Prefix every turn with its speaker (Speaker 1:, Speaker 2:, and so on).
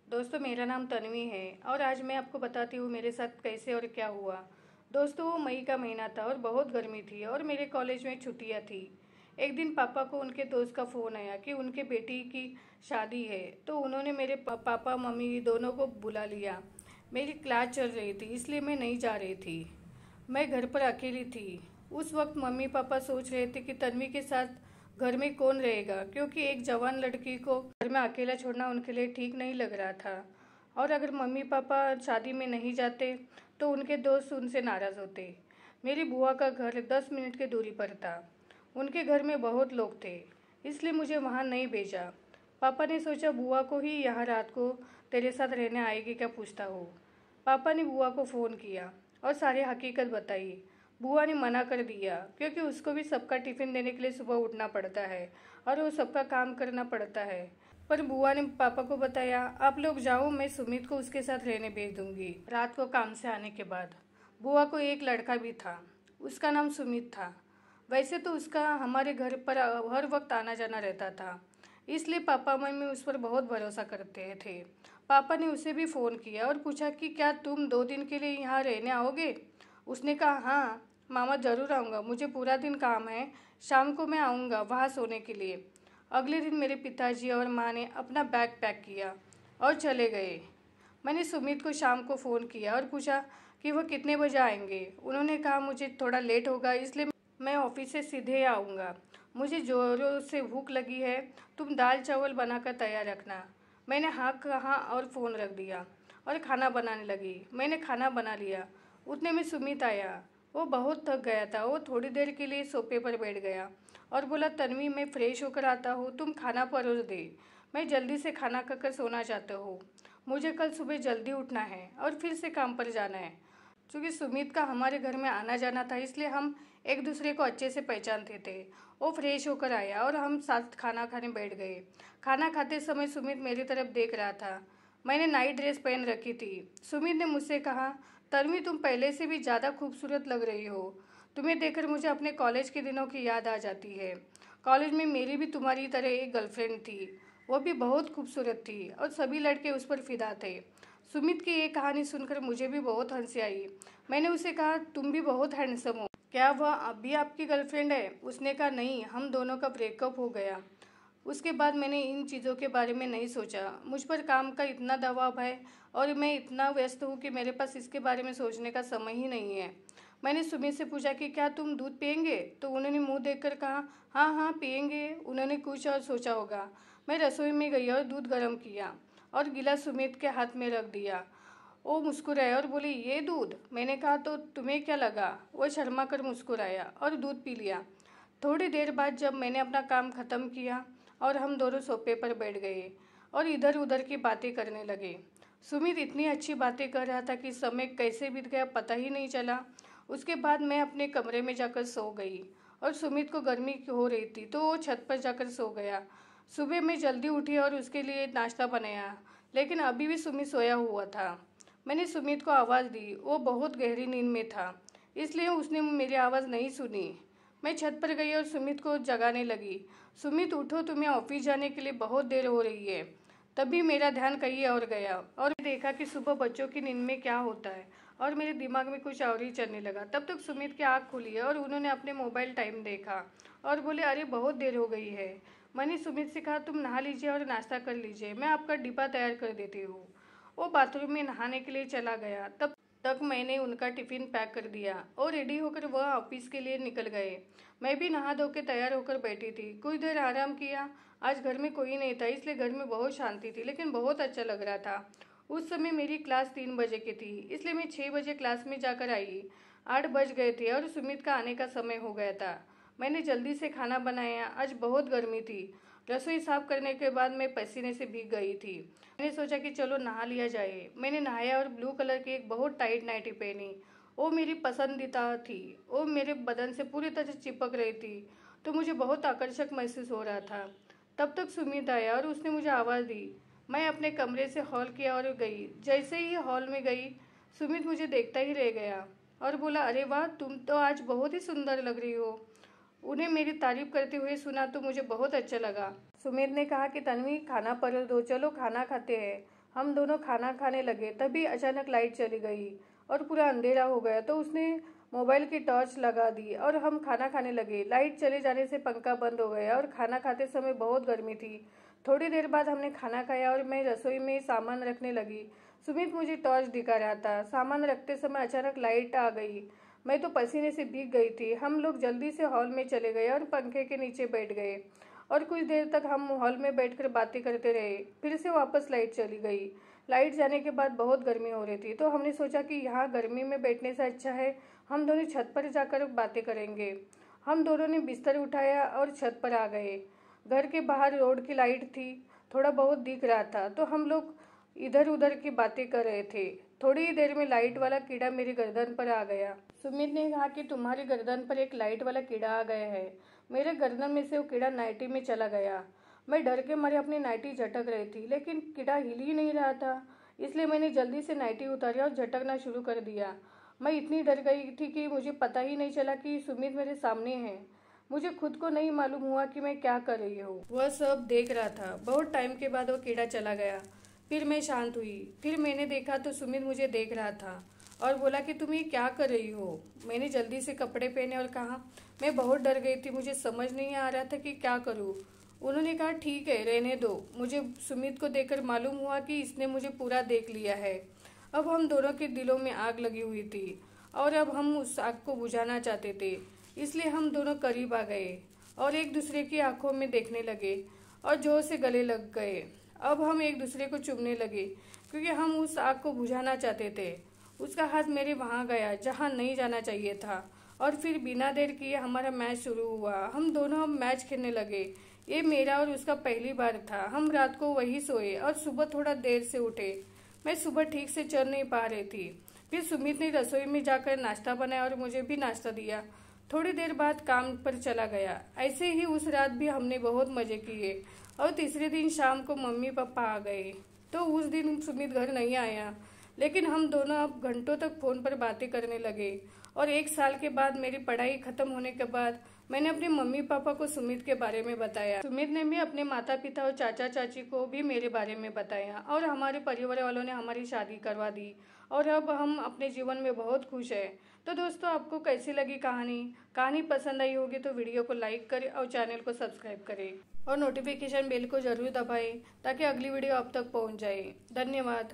Speaker 1: दोस्तों, मेरा नाम तन्वी है और आज मैं आपको बताती हूँ मेरे साथ कैसे और क्या हुआ। दोस्तों, वो मई का महीना था और बहुत गर्मी थी और मेरे कॉलेज में छुट्टियाँ थी। एक दिन पापा को उनके दोस्त का फ़ोन आया कि उनके बेटी की शादी है, तो उन्होंने मेरे पापा मम्मी दोनों को बुला लिया। मेरी क्लास चल रही थी इसलिए मैं नहीं जा रही थी। मैं घर पर अकेली थी। उस वक्त मम्मी पापा सोच रहे थे कि तन्वी के साथ घर में कौन रहेगा, क्योंकि एक जवान लड़की को घर में अकेला छोड़ना उनके लिए ठीक नहीं लग रहा था। और अगर मम्मी पापा शादी में नहीं जाते तो उनके दोस्त उनसे नाराज़ होते। मेरी बुआ का घर 10 मिनट की दूरी पर था। उनके घर में बहुत लोग थे, इसलिए मुझे वहाँ नहीं भेजा। पापा ने सोचा बुआ को ही यहाँ रात को तेरे साथ रहने आएगी क्या पूछता हो। पापा ने बुआ को फ़ोन किया और सारी हकीकत बताई। बुआ ने मना कर दिया, क्योंकि उसको भी सबका टिफ़िन देने के लिए सुबह उठना पड़ता है और वो सबका काम करना पड़ता है। पर बुआ ने पापा को बताया, आप लोग जाओ, मैं सुमित को उसके साथ रहने भेज दूंगी रात को काम से आने के बाद। बुआ को एक लड़का भी था, उसका नाम सुमित था। वैसे तो उसका हमारे घर पर हर वक्त आना जाना रहता था, इसलिए पापा मम्मी उस पर बहुत भरोसा करते थे। पापा ने उसे भी फ़ोन किया और पूछा कि क्या तुम 2 दिन के लिए यहाँ रहने आओगे। उसने कहा, हाँ मामा ज़रूर आऊँगा, मुझे पूरा दिन काम है, शाम को मैं आऊँगा वहाँ सोने के लिए। अगले दिन मेरे पिताजी और माँ ने अपना बैग पैक किया और चले गए। मैंने सुमित को शाम को फ़ोन किया और पूछा कि वह कितने बजे आएंगे। उन्होंने कहा मुझे थोड़ा लेट होगा, इसलिए मैं ऑफिस से सीधे आऊँगा। मुझे ज़ोरों से भूख लगी है, तुम दाल चावल बनाकर तैयार रखना। मैंने हाँ कहा और फ़ोन रख दिया और खाना बनाने लगी। मैंने खाना बना लिया। उतने में सुमित आया। वो बहुत थक गया था। वो थोड़ी देर के लिए सोफे पर बैठ गया और बोला, तन्वी मैं फ्रेश होकर आता हूँ, तुम खाना परोस दे। मैं जल्दी से खाना खाकर सोना चाहता हूँ। मुझे कल सुबह जल्दी उठना है और फिर से काम पर जाना है। क्योंकि सुमित का हमारे घर में आना जाना था, इसलिए हम एक दूसरे को अच्छे से पहचानते थे। वो फ्रेश होकर आया और हम साथ खाना खाने बैठ गए। खाना खाते समय सुमित मेरी तरफ देख रहा था। मैंने नाइट ड्रेस पहन रखी थी। सुमित ने मुझसे कहा, तन्वी तुम पहले से भी ज़्यादा खूबसूरत लग रही हो। तुम्हें देखकर मुझे अपने कॉलेज के दिनों की याद आ जाती है। कॉलेज में मेरी भी तुम्हारी तरह एक गर्लफ्रेंड थी, वो भी बहुत खूबसूरत थी और सभी लड़के उस पर फिदा थे। सुमित की ये कहानी सुनकर मुझे भी बहुत हंसी आई। मैंने उसे कहा, तुम भी बहुत हैंडसम हो, क्या वह अब भी आपकी गर्लफ्रेंड है। उसने कहा, नहीं, हम दोनों का ब्रेकअप हो गया। उसके बाद मैंने इन चीज़ों के बारे में नहीं सोचा। मुझ पर काम का इतना दबाव है और मैं इतना व्यस्त हूँ कि मेरे पास इसके बारे में सोचने का समय ही नहीं है। मैंने सुमित से पूछा कि क्या तुम दूध पियेंगे, तो उन्होंने मुंह देखकर कहा, हाँ हाँ पियेंगे। उन्होंने कुछ और सोचा होगा। मैं रसोई में गई और दूध गर्म किया और गिलास सुमित के हाथ में रख दिया। वो मुस्कुराए और बोली, ये दूध। मैंने कहा, तो तुम्हें क्या लगा। वो शर्मा कर मुस्कुराया और दूध पी लिया। थोड़ी देर बाद जब मैंने अपना काम ख़त्म किया और हम दोनों सोफे पर बैठ गए और इधर उधर की बातें करने लगे। सुमित इतनी अच्छी बातें कर रहा था कि समय कैसे बीत गया पता ही नहीं चला। उसके बाद मैं अपने कमरे में जाकर सो गई और सुमित को गर्मी हो रही थी तो वो छत पर जाकर सो गया। सुबह मैं जल्दी उठी और उसके लिए नाश्ता बनाया, लेकिन अभी भी सुमित सोया हुआ था। मैंने सुमित को आवाज़ दी। वो बहुत गहरी नींद में था, इसलिए उसने मेरी आवाज़ नहीं सुनी। मैं छत पर गई और सुमित को जगाने लगी। सुमित उठो, तुम्हें ऑफिस जाने के लिए बहुत देर हो रही है। तभी मेरा ध्यान कहीं और गया और देखा कि सुबह बच्चों की नींद में क्या होता है, और मेरे दिमाग में कुछ और ही चलने लगा। तब तक सुमित की आँख खुली है और उन्होंने अपने मोबाइल टाइम देखा और बोले, अरे बहुत देर हो गई है। मैंने सुमित से कहा, तुम नहा लीजिए और नाश्ता कर लीजिए, मैं आपका डिब्बा तैयार कर देती हूँ। वो बाथरूम में नहाने के लिए चला गया। तब तक मैंने उनका टिफ़िन पैक कर दिया और रेडी होकर वह ऑफिस के लिए निकल गए। मैं भी नहा धो के तैयार होकर बैठी थी। कुछ देर आराम किया। आज घर में कोई नहीं था, इसलिए घर में बहुत शांति थी, लेकिन बहुत अच्छा लग रहा था। उस समय मेरी क्लास 3 बजे की थी, इसलिए मैं 6 बजे क्लास में जाकर आई। 8 बज गए थे और सुमित का आने का समय हो गया था। मैंने जल्दी से खाना बनाया। आज बहुत गर्मी थी। रसोई साफ करने के बाद मैं पसीने से भीग गई थी। मैंने सोचा कि चलो नहा लिया जाए। मैंने नहाया और ब्लू कलर की एक बहुत टाइट नाइटी पहनी। वो मेरी पसंदीदा थी। वो मेरे बदन से पूरी तरह चिपक रही थी, तो मुझे बहुत आकर्षक महसूस हो रहा था। तब तक सुमित आया और उसने मुझे आवाज़ दी। मैं अपने कमरे से हॉल की ओर गई। जैसे ही हॉल में गई, सुमित मुझे देखता ही रह गया और बोला, अरे वाह, तुम तो आज बहुत ही सुंदर लग रही हो। उन्हें मेरी तारीफ करते हुए सुना तो मुझे बहुत अच्छा लगा। सुमित ने कहा कि तन्वी खाना परोस दो, चलो खाना खाते हैं। हम दोनों खाना खाने लगे, तभी अचानक लाइट चली गई और पूरा अंधेरा हो गया। तो उसने मोबाइल की टॉर्च लगा दी और हम खाना खाने लगे। लाइट चले जाने से पंखा बंद हो गया और खाना खाते समय बहुत गर्मी थी। थोड़ी देर बाद हमने खाना खाया और मैं रसोई में सामान रखने लगी। सुमित मुझे टॉर्च दिखा रहा था। सामान रखते समय अचानक लाइट आ गई। मैं तो पसीने से भीग गई थी। हम लोग जल्दी से हॉल में चले गए और पंखे के नीचे बैठ गए और कुछ देर तक हम हॉल में बैठकर बातें करते रहे। फिर से वापस लाइट चली गई। लाइट जाने के बाद बहुत गर्मी हो रही थी, तो हमने सोचा कि यहाँ गर्मी में बैठने से अच्छा है हम दोनों छत पर जाकर बातें करेंगे। हम दोनों ने बिस्तर उठाया और छत पर आ गए। घर के बाहर रोड की लाइट थी, थोड़ा बहुत दिख रहा था, तो हम लोग इधर उधर की बातें कर रहे थे। थोड़ी ही देर में लाइट वाला कीड़ा मेरी गर्दन पर आ गया। सुमित ने कहा कि तुम्हारी गर्दन पर एक लाइट वाला कीड़ा आ गया है। मेरे गर्दन में से वो कीड़ा नाइटी में चला गया। मैं डर के मारे अपनी नाइटी झटक रही थी, लेकिन कीड़ा हिल ही नहीं रहा था। इसलिए मैंने जल्दी से नाइटी उतारी और झटकना शुरू कर दिया। मैं इतनी डर गई थी कि मुझे पता ही नहीं चला कि सुमित मेरे सामने है। मुझे खुद को नहीं मालूम हुआ कि मैं क्या कर रही हूँ। वह सब देख रहा था। बहुत टाइम के बाद वो कीड़ा चला गया। फिर मैं शांत हुई। फिर मैंने देखा तो सुमित मुझे देख रहा था और बोला कि तुम ये क्या कर रही हो। मैंने जल्दी से कपड़े पहने और कहा मैं बहुत डर गई थी, मुझे समझ नहीं आ रहा था कि क्या करूँ। उन्होंने कहा ठीक है, रहने दो। मुझे सुमित को देखकर मालूम हुआ कि इसने मुझे पूरा देख लिया है। अब हम दोनों के दिलों में आग लगी हुई थी और अब हम उस आग को बुझाना चाहते थे। इसलिए हम दोनों करीब आ गए और एक दूसरे की आंखों में देखने लगे और जोर से गले लग गए। अब हम एक दूसरे को चूमने लगे क्योंकि हम उस आग को बुझाना चाहते थे। उसका हाथ मेरे वहाँ गया जहाँ नहीं जाना चाहिए था और फिर बिना देर किए हमारा मैच शुरू हुआ। हम दोनों अब मैच खेलने लगे। ये मेरा और उसका पहली बार था। हम रात को वही सोए और सुबह थोड़ा देर से उठे। मैं सुबह ठीक से चल नहीं पा रही थी। फिर सुमित ने रसोई में जाकर नाश्ता बनाया और मुझे भी नाश्ता दिया। थोड़ी देर बाद काम पर चला गया। ऐसे ही उस रात भी हमने बहुत मजे किए और तीसरे दिन शाम को मम्मी पापा आ गए। तो उस दिन सुमित घर नहीं आया, लेकिन हम दोनों अब घंटों तक फोन पर बातें करने लगे। और 1 साल के बाद मेरी पढ़ाई खत्म होने के बाद मैंने अपने मम्मी पापा को सुमित के बारे में बताया। सुमित ने भी अपने माता पिता और चाचा चाची को भी मेरे बारे में बताया और हमारे परिवार वालों ने हमारी शादी करवा दी और अब हम अपने जीवन में बहुत खुश हैं। तो दोस्तों, आपको कैसी लगी कहानी पसंद आई होगी तो वीडियो को लाइक करें और चैनल को सब्सक्राइब करें और नोटिफिकेशन बेल को जरूर दबाएं ताकि अगली वीडियो आप तक पहुंच जाए। धन्यवाद।